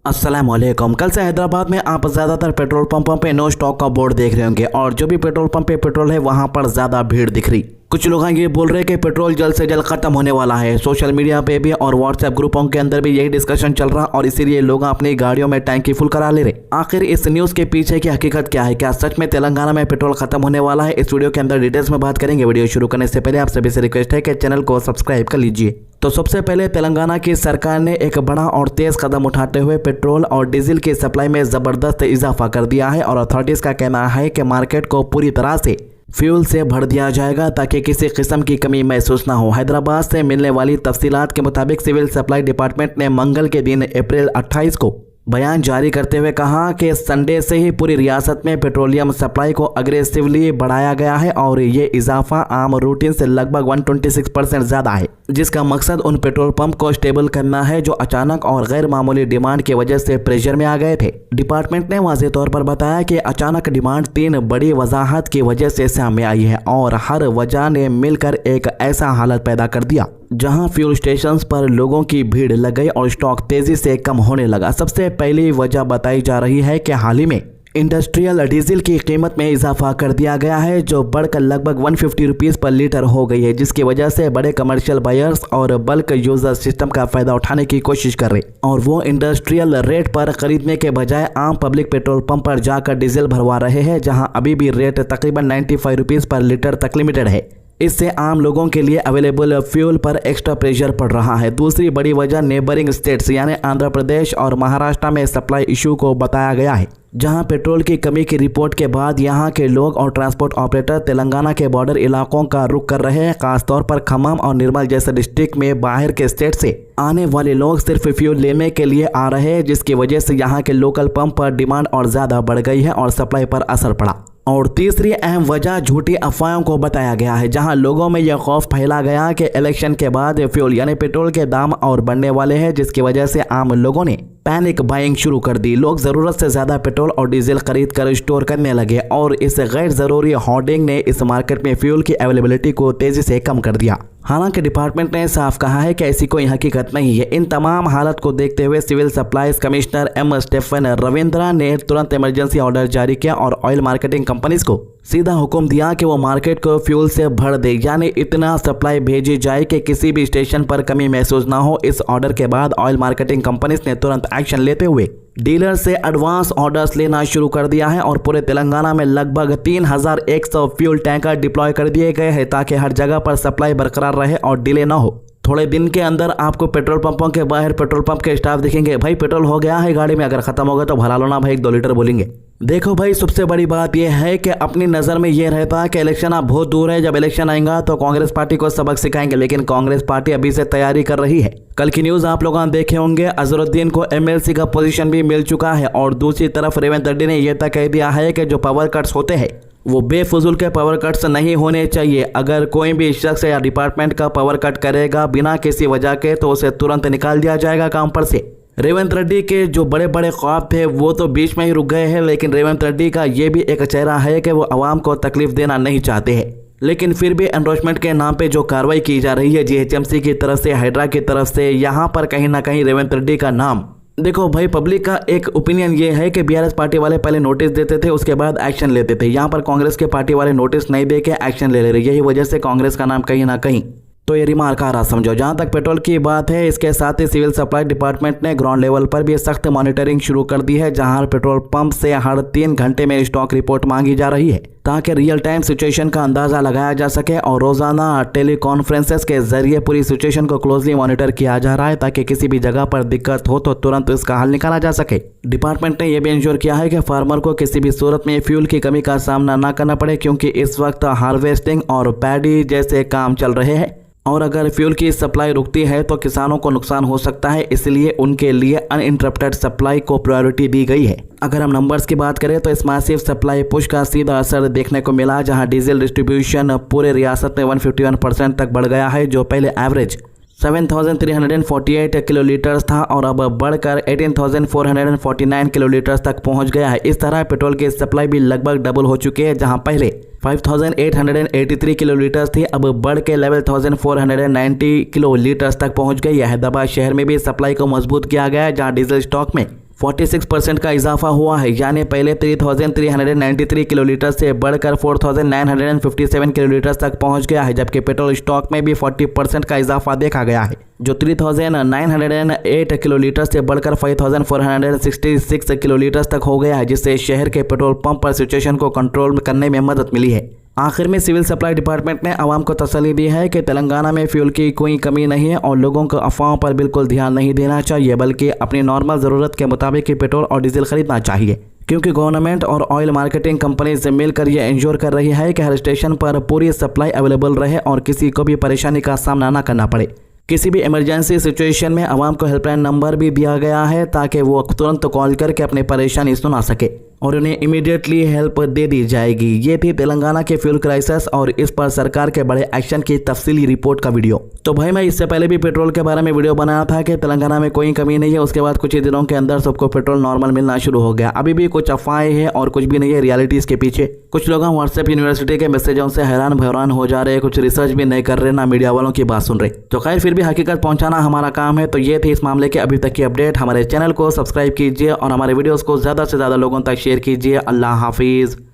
अस्सलाम वालेकुम। कल से हैदराबाद में आप ज़्यादातर पेट्रोल पंपों पे नो स्टॉक का बोर्ड देख रहे होंगे और जो भी पेट्रोल पंप पे पेट्रोल है वहां पर ज़्यादा भीड़ दिख रही। कुछ लोग ये बोल रहे हैं कि पेट्रोल जल्द से जल्द खत्म होने वाला है। सोशल मीडिया पे भी और व्हाट्सएप ग्रुपों के अंदर भी यही डिस्कशन चल रहा और इसीलिए लोग अपनी गाड़ियों में टैंकी फुल करा ले रहे। आखिर इस न्यूज़ के पीछे की हकीकत क्या है? क्या सच में तेलंगाना में पेट्रोल खत्म होने वाला है? इस वीडियो के अंदर डिटेल्स में बात करेंगे। वीडियो शुरू करने से पहले आप सभी से रिक्वेस्ट है कि चैनल को सब्सक्राइब कर लीजिए। तो सबसे पहले तेलंगाना की सरकार ने एक बड़ा और तेज कदम उठाते हुए पेट्रोल और डीजल की सप्लाई में जबरदस्त इजाफा कर दिया है और अथॉरिटीज का कहना है कि मार्केट को पूरी तरह से फ्यूल से भर दिया जाएगा ताकि किसी किस्म की कमी महसूस ना हो। हैदराबाद से मिलने वाली तफसीलात के मुताबिक सिविल सप्लाई डिपार्टमेंट ने मंगल के दिन अप्रैल 28 को बयान जारी करते हुए कहा कि संडे से ही पूरी रियासत में पेट्रोलियम सप्लाई को अग्रेसिवली बढ़ाया गया है और ये इजाफा आम रूटीन से लगभग 126% ज़्यादा है, जिसका मकसद उन पेट्रोल पंप को स्टेबल करना है जो अचानक और गैर मामूली डिमांड की वजह से प्रेशर में आ गए थे। डिपार्टमेंट ने वाज़ेह तौर पर बताया कि अचानक डिमांड 3 बड़ी वजाहत की वजह से सामने आई है और हर वजह ने मिलकर एक ऐसा हालत पैदा कर दिया जहां फ्यूल स्टेशंस पर लोगों की भीड़ लग गई और स्टॉक तेजी से कम होने लगा। सबसे पहली वजह बताई जा रही है कि हाल ही में इंडस्ट्रियल डीजल की कीमत में इजाफा कर दिया गया है जो बढ़कर लगभग 150 रुपीज़ पर लीटर हो गई है, जिसकी वजह से बड़े कमर्शियल बायर्स और बल्क यूजर सिस्टम का फायदा उठाने की कोशिश कर रहे और वो इंडस्ट्रियल रेट पर खरीदने के बजाय आम पब्लिक पेट्रोल पंप पर जाकर डीजल भरवा रहे हैं, जहां अभी भी रेट तकरीबन 95 रुपीज़ पर लीटर तक लिमिटेड है। इससे आम लोगों के लिए अवेलेबल फ्यूल पर एक्स्ट्रा प्रेशर पड़ रहा है। दूसरी बड़ी वजह नेबरिंग स्टेट्स यानी आंध्र प्रदेश और महाराष्ट्र में सप्लाई इशू को बताया गया है, जहां पेट्रोल की कमी की रिपोर्ट के बाद यहां के लोग और ट्रांसपोर्ट ऑपरेटर तेलंगाना के बॉर्डर इलाकों का रुख कर रहे हैं। खासतौर पर खम्मम और निर्मल जैसे डिस्ट्रिक्ट में बाहर के स्टेट से आने वाले लोग सिर्फ फ्यूल लेने के लिए आ रहे हैं, जिसकी वजह से यहां के लोकल पंप पर डिमांड और ज़्यादा बढ़ गई है और सप्लाई पर असर पड़ा। और तीसरी अहम वजह झूठी अफवाहों को बताया गया है, जहां लोगों में यह खौफ फैला गया कि इलेक्शन के बाद फ्यूल यानी पेट्रोल के दाम और बढ़ने वाले हैं, जिसकी वजह से आम लोगों ने पैनिक बाइंग शुरू कर दी। लोग ज़रूरत से ज़्यादा पेट्रोल और डीजल खरीद कर स्टोर करने लगे और इस गैर ज़रूरी होर्डिंग ने इस मार्केट में फ्यूल की अवेलेबिलिटी को तेज़ी से कम कर दिया। हालांकि डिपार्टमेंट ने साफ कहा है कि ऐसी कोई हकीकत नहीं है। इन तमाम हालत को देखते हुए civil supplies commissioner M Stephen Ravindra ने तुरंत इमरजेंसी ऑर्डर जारी किया और ऑयल मार्केटिंग कंपनीज को सीधा हुक्म दिया कि वो मार्केट को फ्यूल से भर दे, यानी इतना सप्लाई भेजी जाए कि किसी भी स्टेशन पर कमी महसूस ना हो। इस ऑर्डर के बाद ऑयल मार्केटिंग कंपनीज ने तुरंत एक्शन लेते हुए डीलर से एडवांस ऑर्डर्स लेना शुरू कर दिया है और पूरे तेलंगाना में लगभग 3100 फ्यूल टैंकर डिप्लॉय कर दिए गए हैं ताकि हर जगह पर सप्लाई बरकरार रहे और डिले ना हो। थोड़े दिन के अंदर आपको पेट्रोल पंपों के बाहर पेट्रोल पंप के स्टाफ दिखेंगे, भाई पेट्रोल हो गया है गाड़ी में, अगर खत्म हो गया तो भरा लो ना भाई, 1-2 लीटर बोलेंगे। देखो भाई, सबसे बड़ी बात यह है कि अपनी नज़र में यह रहता है कि इलेक्शन अब बहुत दूर है, जब इलेक्शन आएगा तो कांग्रेस पार्टी को सबक सिखाएंगे, लेकिन कांग्रेस पार्टी अभी से तैयारी कर रही है। कल की न्यूज़ आप लोगों ने देखे होंगे, अजहरुद्दीन को एमएलसी का पोजीशन भी मिल चुका है और दूसरी तरफ रेवंत रेड्डी ने यह तक कह दिया है कि जो पावर कट्स होते हैं वो बेफजूल के पावर कट्स नहीं होने चाहिए। अगर कोई भी शख्स या डिपार्टमेंट का पावर कट करेगा बिना किसी वजह के तो उसे तुरंत निकाल दिया जाएगा काम पर से। रेवंत रेड्डी के जो बड़े बड़े ख्वाब थे वो तो बीच में ही रुक गए हैं, लेकिन रेवंत रेड्डी का ये भी एक चेहरा है कि वो आवाम को तकलीफ देना नहीं चाहते हैं, लेकिन फिर भी एनरोचमेंट के नाम पे जो कार्रवाई की जा रही है जीएचएमसी की तरफ से, हाइड्रा की तरफ से, यहाँ पर कहीं ना कहीं रेवंत रेड्डी का नाम। देखो भाई, पब्लिक का एक ओपिनियन ये है कि बीआरएस पार्टी वाले पहले नोटिस देते थे उसके बाद एक्शन लेते थे, यहाँ पर कांग्रेस के पार्टी वाले नोटिस नहीं दे के एक्शन ले रहे, यही वजह से कांग्रेस का नाम कहीं ना कहीं तो ये रिमार्क आ रहा समझो। जहाँ तक पेट्रोल की बात है, इसके साथ ही सिविल सप्लाई डिपार्टमेंट ने ग्राउंड लेवल पर भी सख्त मॉनिटरिंग शुरू कर दी है, जहाँ पेट्रोल पंप से हर 3 घंटे में स्टॉक रिपोर्ट मांगी जा रही है ताकि रियल टाइम सिचुएशन का अंदाजा लगाया जा सके और रोजाना टेलीकॉन्फ्रेंसेस के जरिए पूरी सिचुएशन को क्लोजली मॉनिटर किया जा रहा है ताकि किसी भी जगह पर दिक्कत हो तो तुरंत इसका हल निकाला जा सके। डिपार्टमेंट ने यह भी इंश्योर किया है कि फार्मर को किसी भी सूरत में फ्यूल की कमी का सामना न करना पड़े, क्योंकि इस वक्त हार्वेस्टिंग और पैडी जैसे काम चल रहे हैं और अगर फ्यूल की सप्लाई रुकती है तो किसानों को नुकसान हो सकता है, इसलिए उनके लिए अनइंटरप्टेड सप्लाई को प्रायोरिटी दी गई है। अगर हम नंबर्स की बात करें तो इस मासिव सप्लाई पुश का सीधा असर देखने को मिला, जहां डीजल डिस्ट्रीब्यूशन पूरे रियासत में 151% तक बढ़ गया है, जो पहले एवरेज 7,348 किलोलीटर्स था और अब बढ़कर 18,449 किलोलीटर्स तक पहुंच गया है। इस तरह पेट्रोल की सप्लाई भी लगभग डबल हो चुकी है, जहां पहले 5,883 किलोलीटर्स थी, अब बढ़ के 11,490 किलोलीटर्स तक पहुंच गई है। हैदराबाद शहर में भी सप्लाई को मजबूत किया गया है, जहां डीजल स्टॉक में 46% का इजाफा हुआ है, यानी पहले 3393 किलोलीटर से बढ़कर 4957 किलोलीटर तक पहुंच गया है, जबकि पेट्रोल स्टॉक में भी 40% का इजाफा देखा गया है, जो 3908 किलोलीटर से बढ़कर 5466 किलोलीटर तक हो गया है, जिससे शहर के पेट्रोल पंप पर सिचुएशन को कंट्रोल करने में मदद मिली है। आखिर में सिविल सप्लाई डिपार्टमेंट ने आवाम को तसल्ली दी है कि तेलंगाना में फ्यूल की कोई कमी नहीं है और लोगों को अफवाहों पर बिल्कुल ध्यान नहीं देना चाहिए, बल्कि अपनी नॉर्मल ज़रूरत के मुताबिक ही पेट्रोल और डीजल खरीदना चाहिए, क्योंकि गवर्नमेंट और ऑयल मार्केटिंग कंपनी से मिलकर यह इंश्योर कर रही है कि हर स्टेशन पर पूरी सप्लाई अवेलेबल रहे और किसी को भी परेशानी का सामना न करना पड़े। किसी भी इमरजेंसी सिचुएशन में आवाम को हेल्पलाइन नंबर भी दिया गया है ताकि वो तुरंत कॉल करके अपनी परेशानी सुना सके और उन्हें इमीडिएटली हेल्प दे दी जाएगी। ये थी तेलंगाना के फ्यूल क्राइसिस और इस पर सरकार के बड़े एक्शन की तफसीली रिपोर्ट का वीडियो। तो भाई मैं इससे पहले भी पेट्रोल के बारे में वीडियो बनाया था कि तेलंगाना में कोई कमी नहीं है, उसके बाद कुछ ही दिनों के अंदर सबको पेट्रोल नॉर्मल मिलना शुरू हो गया। अभी भी कुछ अफवाहें हैं और कुछ भी नहीं है रियलिटी इसके पीछे। कुछ लोग व्हाट्सएप यूनिवर्सिटी के मैसेजों से हैरान भैरान हो जा रहे, कुछ रिसर्च भी नहीं कर रहे, ना मीडिया वालों की बात सुन रहे। तो खैर फिर भी हकीकत पहुंचाना हमारा काम है। तो ये थी इस मामले की अभी तक की अपडेट। हमारे चैनल को सब्सक्राइब कीजिए और हमारे वीडियोस को ज़्यादा से ज़्यादा लोगों तक शेयर कीजिए। अल्लाह हाफिज़।